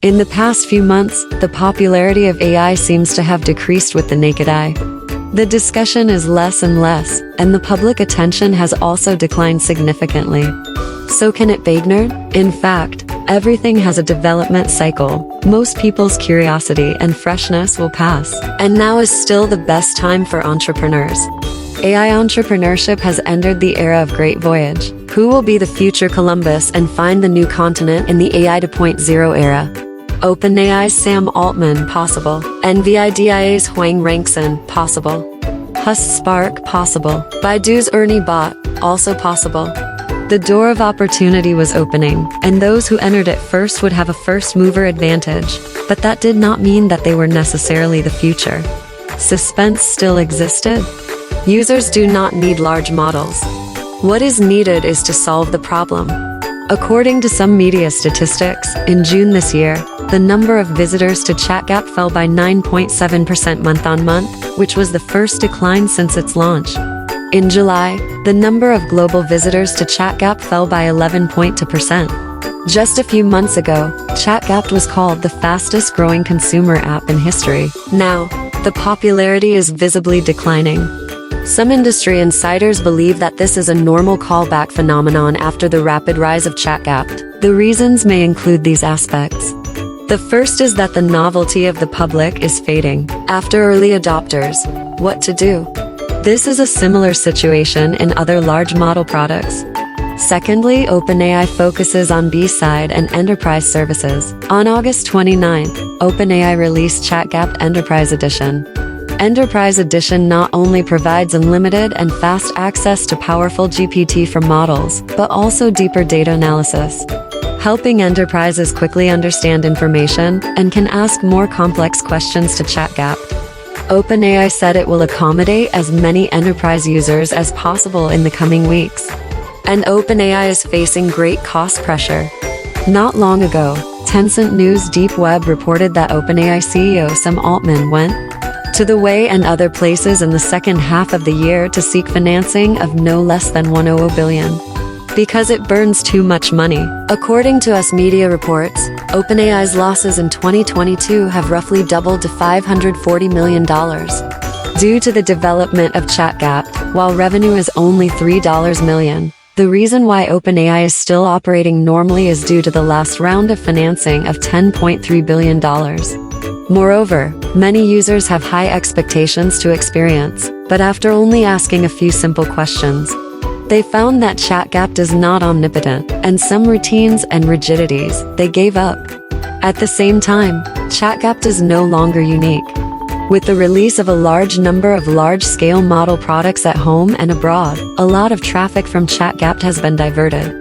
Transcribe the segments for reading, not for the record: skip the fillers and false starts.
In the past few months, the popularity of AI seems to have decreased with the naked eye. The discussion is less and less, and the public attention has also declined significantly. So can it Wagner? In fact, everything has a development cycle. Most people's curiosity and freshness will pass. And now is still the best time for entrepreneurs. AI entrepreneurship has entered the era of great voyage. Who will be the future Columbus and find the new continent in the AI 2.0 era? OpenAI's Sam Altman, possible. NVIDIA's Huang Renxun, possible. HKUST Spark, possible. Baidu's ERNIE bot, also possible. The door of opportunity was opening, and those who entered it first would have a first-mover advantage, but that did not mean that they were necessarily the future. Suspense still existed. Users do not need large models. What is needed is to solve the problem. According to some media statistics, in June this year, the number of visitors to ChatGPT fell by 9.7% month-on-month, which was the first decline since its launch. In July, the number of global visitors to ChatGPT fell by 11.2%. Just a few months ago, ChatGPT was called the fastest-growing consumer app in history. Now, the popularity is visibly declining. Some industry insiders believe that this is a normal callback phenomenon after the rapid rise of ChatGPT. The reasons may include these aspects. The first is that the novelty of the public is fading. After early adopters, what to do? This is a similar situation in other large model products. Secondly, OpenAI focuses on B-side and enterprise services. On August 29th, OpenAI released ChatGPT Enterprise Edition. Enterprise Edition not only provides unlimited and fast access to powerful GPT for models, but also deeper data analysis, helping enterprises quickly understand information and can ask more complex questions to ChatGPT. OpenAI said it will accommodate as many enterprise users as possible in the coming weeks. And OpenAI is facing great cost pressure. Not long ago, Tencent News Deep Web reported that OpenAI CEO Sam Altman went to the Way and other places in the second half of the year to seek financing of no less than $100 billion. Because it burns too much money. According to US media reports, OpenAI's losses in 2022 have roughly doubled to $540 million due to the development of ChatGPT, while revenue is only $3 million. The reason why OpenAI is still operating normally is due to the last round of financing of $10.3 billion. Moreover, many users have high expectations to experience, but after only asking a few simple questions, they found that ChatGPT is not omnipotent, and some routines and rigidities, they gave up. At the same time, ChatGPT is no longer unique. With the release of a large number of large-scale model products at home and abroad, a lot of traffic from ChatGPT has been diverted.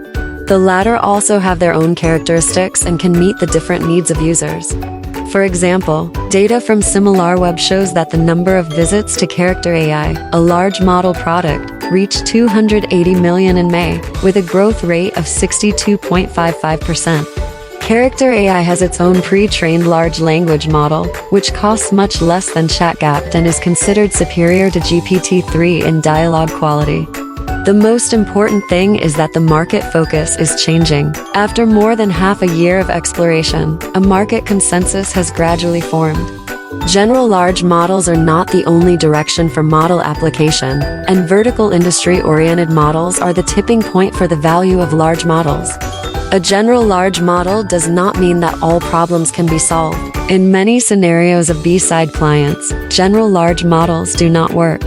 The latter also have their own characteristics and can meet the different needs of users. For example, data from SimilarWeb shows that the number of visits to Character AI, a large model product, reached 280 million in May, with a growth rate of 62.55%. Character AI has its own pre-trained large language model, which costs much less than ChatGPT and is considered superior to GPT-3 in dialogue quality. The most important thing is that the market focus is changing. After more than half a year of exploration, a market consensus has gradually formed. General large models are not the only direction for model application, and vertical industry-oriented models are the tipping point for the value of large models. A general large model does not mean that all problems can be solved. In many scenarios of B-side clients, general large models do not work.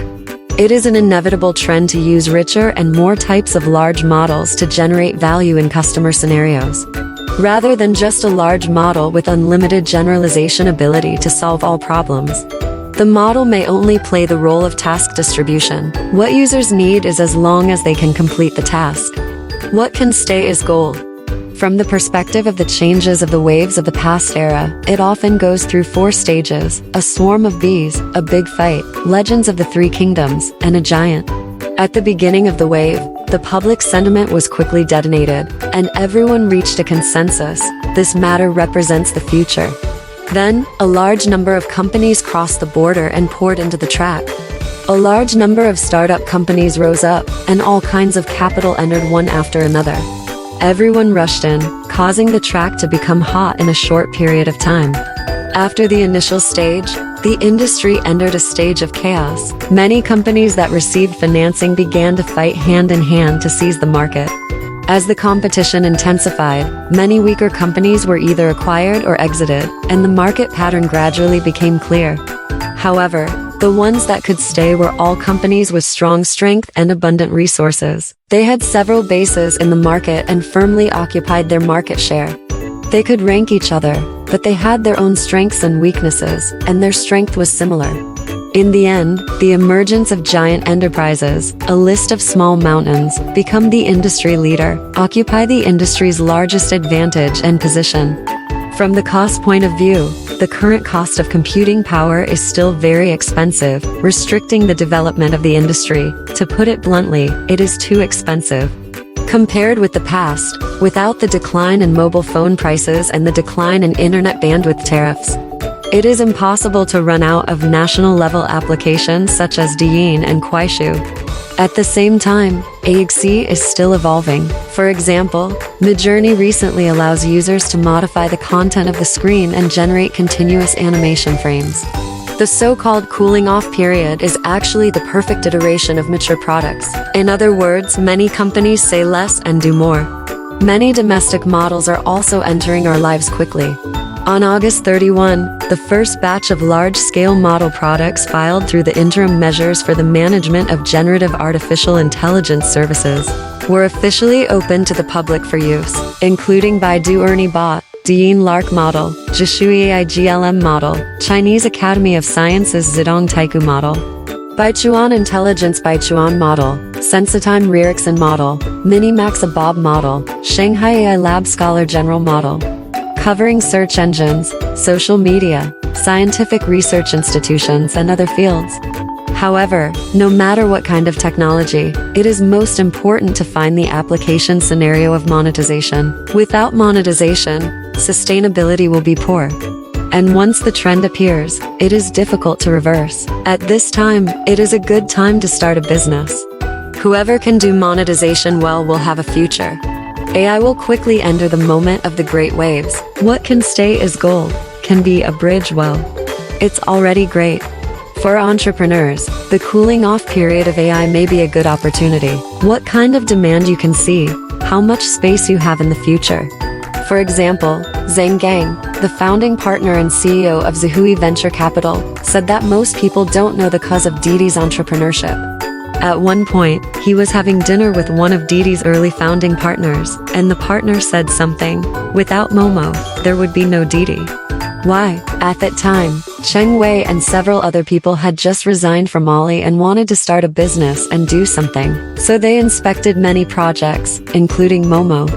It is an inevitable trend to use richer and more types of large models to generate value in customer scenarios, rather than just a large model with unlimited generalization ability to solve all problems. The model may only play the role of task distribution. What users need is as long as they can complete the task. What can stay is gold. From the perspective of the changes of the waves of the past era, it often goes through 4 stages: a swarm of bees, a big fight, legends of the 3 kingdoms, and a giant. At the beginning of the wave, the public sentiment was quickly detonated, and everyone reached a consensus: this matter represents the future. Then, a large number of companies crossed the border and poured into the track. A large number of startup companies rose up, and all kinds of capital entered one after another. Everyone rushed in, causing the track to become hot in a short period of time. After the initial stage, the industry entered a stage of chaos. Many companies that received financing began to fight hand in hand to seize the market. As the competition intensified, many weaker companies were either acquired or exited, and the market pattern gradually became clear. However, the ones that could stay were all companies with strong strength and abundant resources. They had several bases in the market and firmly occupied their market share. They could rank each other, but they had their own strengths and weaknesses, and their strength was similar. In the end, the emergence of giant enterprises, a list of small mountains, become the industry leader, occupy the industry's largest advantage and position. From the cost point of view, the current cost of computing power is still very expensive, restricting the development of the industry. To put it bluntly, it is too expensive. Compared with the past, without the decline in mobile phone prices and the decline in internet bandwidth tariffs, it is impossible to run out of national-level applications such as Douyin and Kuaishou. At the same time, HKUST is still evolving. For example, Midjourney recently allows users to modify the content of the screen and generate continuous animation frames. The so-called cooling-off period is actually the perfect iteration of mature products. In other words, many companies say less and do more. Many domestic models are also entering our lives quickly. On August 31, the first batch of large-scale model products filed through the interim measures for the management of generative artificial intelligence services were officially open to the public for use, including Baidu ERNIE bot, Douyin Lark model, Zhishui AI GLM model, Chinese Academy of Sciences Zidong Taiku model, Baichuan Intelligence Baichuan model, Sensitime Renxun model, Minimax Bob model, Shanghai AI Lab Scholar General model, covering search engines, social media, scientific research institutions, and other fields. However, no matter what kind of technology, it is most important to find the application scenario of monetization. Without monetization, sustainability will be poor. And once the trend appears, it is difficult to reverse. At this time, it is a good time to start a business. Whoever can do monetization well will have a future. AI will quickly enter the moment of the great waves. What can stay as gold, can be a bridge well. It's already great. For entrepreneurs, the cooling off period of AI may be a good opportunity. What kind of demand you can see, how much space you have in the future. For example, Zhang Gang, the founding partner and CEO of Zhihui Venture Capital, said that most people don't know the cause of Didi's entrepreneurship. At one point, he was having dinner with one of Didi's early founding partners, and the partner said something, "Without Momo, there would be no Didi." Why? At that time, Cheng Wei and several other people had just resigned from Ali and wanted to start a business and do something. So they inspected many projects, including Momo.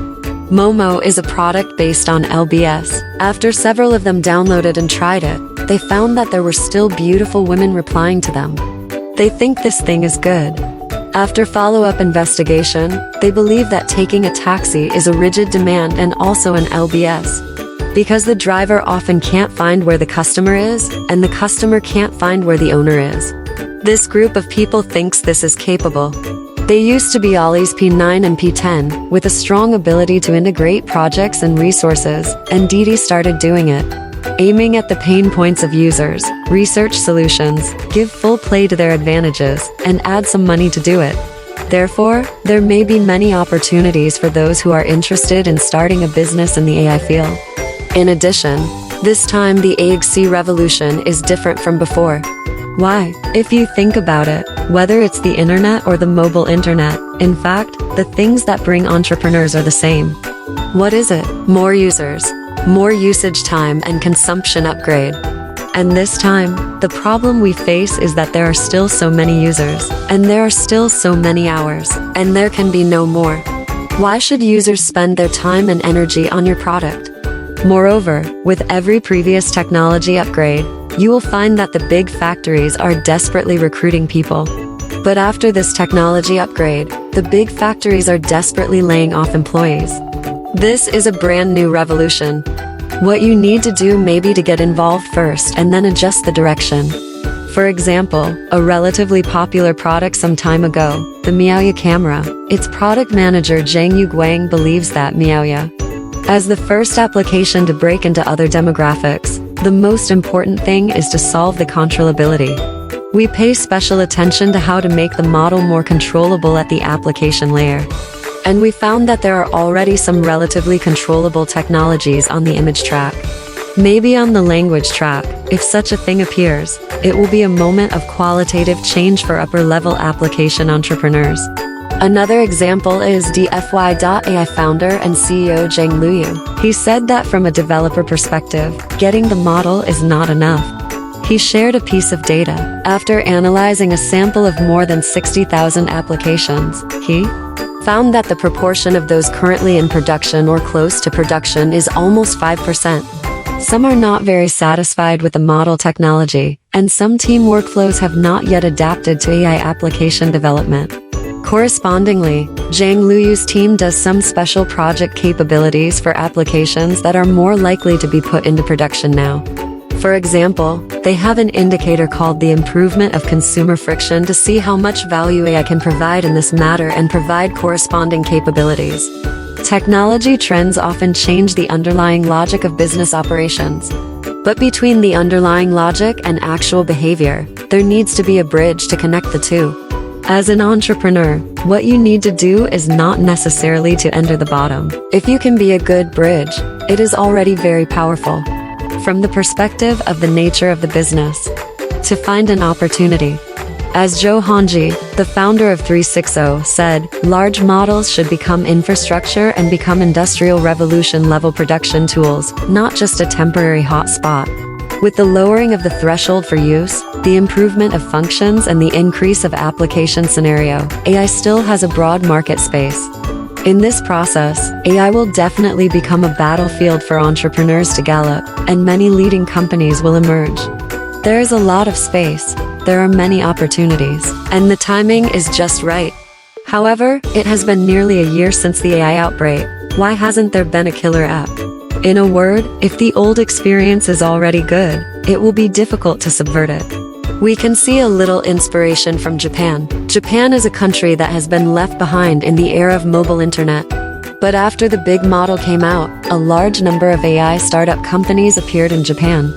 Momo is a product based on LBS. After several of them downloaded and tried it, they found that there were still beautiful women replying to them. They think this thing is good. After follow-up investigation, they believe that taking a taxi is a rigid demand and also an LBS. Because the driver often can't find where the customer is, and the customer can't find where the owner is. This group of people thinks this is capable. They used to be Ali's P9 and P10, with a strong ability to integrate projects and resources, and Didi started doing it. Aiming at the pain points of users, research solutions, give full play to their advantages, and add some money to do it. Therefore, there may be many opportunities for those who are interested in starting a business in the AI field. In addition, this time the HKUST revolution is different from before. Why? If you think about it, whether it's the internet or the mobile internet, in fact, the things that bring entrepreneurs are the same. What is it? More users, more usage time and consumption upgrade. And this time, the problem we face is that there are still so many users, and there are still so many hours, and there can be no more. Why should users spend their time and energy on your product? Moreover, with every previous technology upgrade, you will find that the big factories are desperately recruiting people. But after this technology upgrade, the big factories are desperately laying off employees. This is a brand new revolution. What you need to do may be to get involved first and then adjust the direction. For example, a relatively popular product some time ago, the Miaoya camera, its product manager Zhang Yuguang believes that Miaoya, as the first application to break into other demographics, the most important thing is to solve the controllability. We pay special attention to how to make the model more controllable at the application layer. And we found that there are already some relatively controllable technologies on the image track. Maybe on the language track, if such a thing appears, it will be a moment of qualitative change for upper-level application entrepreneurs. Another example is DFY.AI founder and CEO Zhang Luyu. He said that from a developer perspective, getting the model is not enough. He shared a piece of data. After analyzing a sample of more than 60,000 applications, he found that the proportion of those currently in production or close to production is almost 5%. Some are not very satisfied with the model technology, and some team workflows have not yet adapted to AI application development. Correspondingly, Zhang Luyu's team does some special project capabilities for applications that are more likely to be put into production now. For example, they have an indicator called the improvement of consumer friction to see how much value AI can provide in this matter and provide corresponding capabilities. Technology trends often change the underlying logic of business operations. But between the underlying logic and actual behavior, there needs to be a bridge to connect the two. As an entrepreneur, what you need to do is not necessarily to enter the bottom. If you can be a good bridge, it is already very powerful. From the perspective of the nature of the business, to find an opportunity. As Zhou Hongji, the founder of 360, said, large models should become infrastructure and become industrial revolution-level production tools, not just a temporary hotspot. With the lowering of the threshold for use, the improvement of functions and the increase of application scenario, AI still has a broad market space. In this process, AI will definitely become a battlefield for entrepreneurs to gallop, and many leading companies will emerge. There is a lot of space, there are many opportunities, and the timing is just right. However, it has been nearly a year since the AI outbreak. Why hasn't there been a killer app? In a word, if the old experience is already good, it will be difficult to subvert it. We can see a little inspiration from Japan. Japan is a country that has been left behind in the era of mobile internet. But after the big model came out, a large number of AI startup companies appeared in Japan.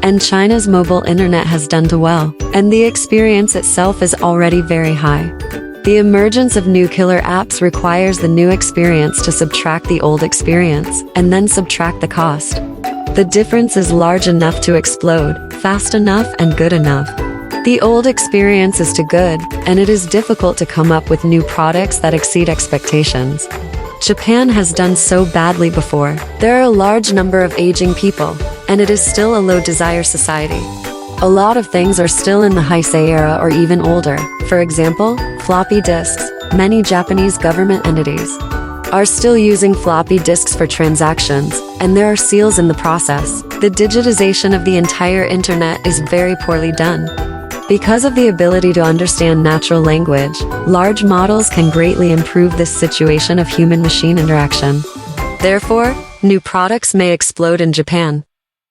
And China's mobile internet has done too well, and the experience itself is already very high. The emergence of new killer apps requires the new experience to subtract the old experience, and then subtract the cost. The difference is large enough to explode, fast enough and good enough. The old experience is too good, and it is difficult to come up with new products that exceed expectations. Japan has done so badly before. There are a large number of aging people, and it is still a low desire society. A lot of things are still in the Heisei era or even older. For example, floppy disks. Many Japanese government entities are still using floppy disks for transactions, and there are seals in the process. The digitization of the entire internet is very poorly done. Because of the ability to understand natural language, large models can greatly improve this situation of human-machine interaction. Therefore, new products may explode in Japan.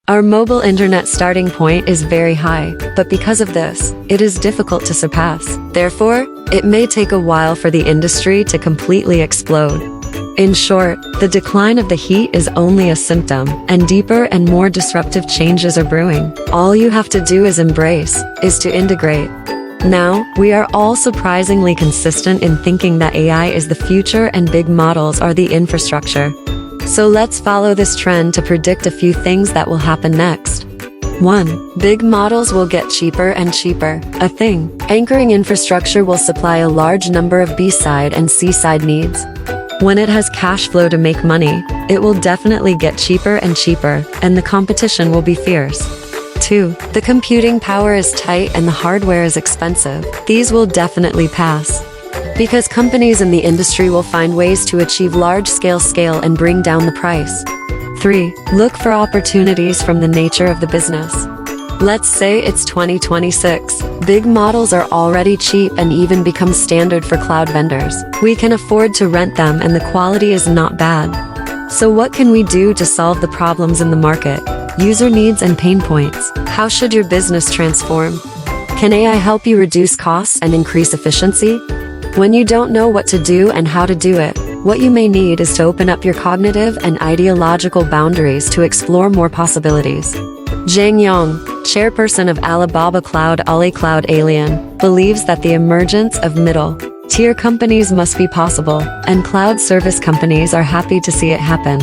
Our mobile internet starting point is very high, but because of this, it is difficult to surpass. Therefore, it may take a while for the industry to completely explode. In short, the decline of the heat is only a symptom, and deeper and more disruptive changes are brewing. All you have to do is embrace, is to integrate. Now, we are all surprisingly consistent in thinking that AI is the future and big models are the infrastructure. So let's follow this trend to predict a few things that will happen next. 1. Big models will get cheaper and cheaper. A thing. Anchoring infrastructure will supply a large number of B-side and C-side needs. When it has cash flow to make money, it will definitely get cheaper and cheaper, and the competition will be fierce. 2. The computing power is tight and the hardware is expensive. These will definitely pass, because companies in the industry will find ways to achieve large-scale scale and bring down the price. 3. Look for opportunities from the nature of the business. Let's say it's 2026. Big models are already cheap and even become standard for cloud vendors. We can afford to rent them and the quality is not bad. So what can we do to solve the problems in the market? User needs and pain points. How should your business transform? Can AI help you reduce costs and increase efficiency? When you don't know what to do and how to do it, what you may need is to open up your cognitive and ideological boundaries to explore more possibilities. Zhang Yang, chairperson of Alibaba Cloud Cloud Alien, believes that the emergence of middle-tier companies must be possible, and cloud service companies are happy to see it happen.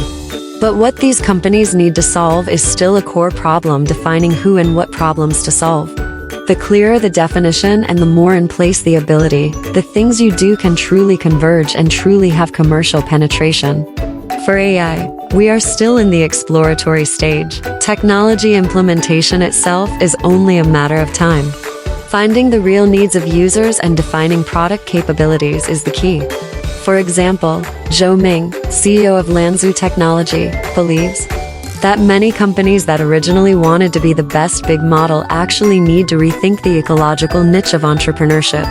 But what these companies need to solve is still a core problem, defining who and what problems to solve. The clearer the definition and the more in place the ability, the things you do can truly converge and truly have commercial penetration. For AI, we are still in the exploratory stage. Technology implementation itself is only a matter of time. Finding the real needs of users and defining product capabilities is the key. For example, Zhou Ming, CEO of Lanzhou Technology, believes that many companies that originally wanted to be the best big model actually need to rethink the ecological niche of entrepreneurship.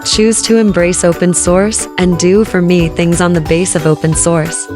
Choose to embrace open source and do for me things on the base of open source.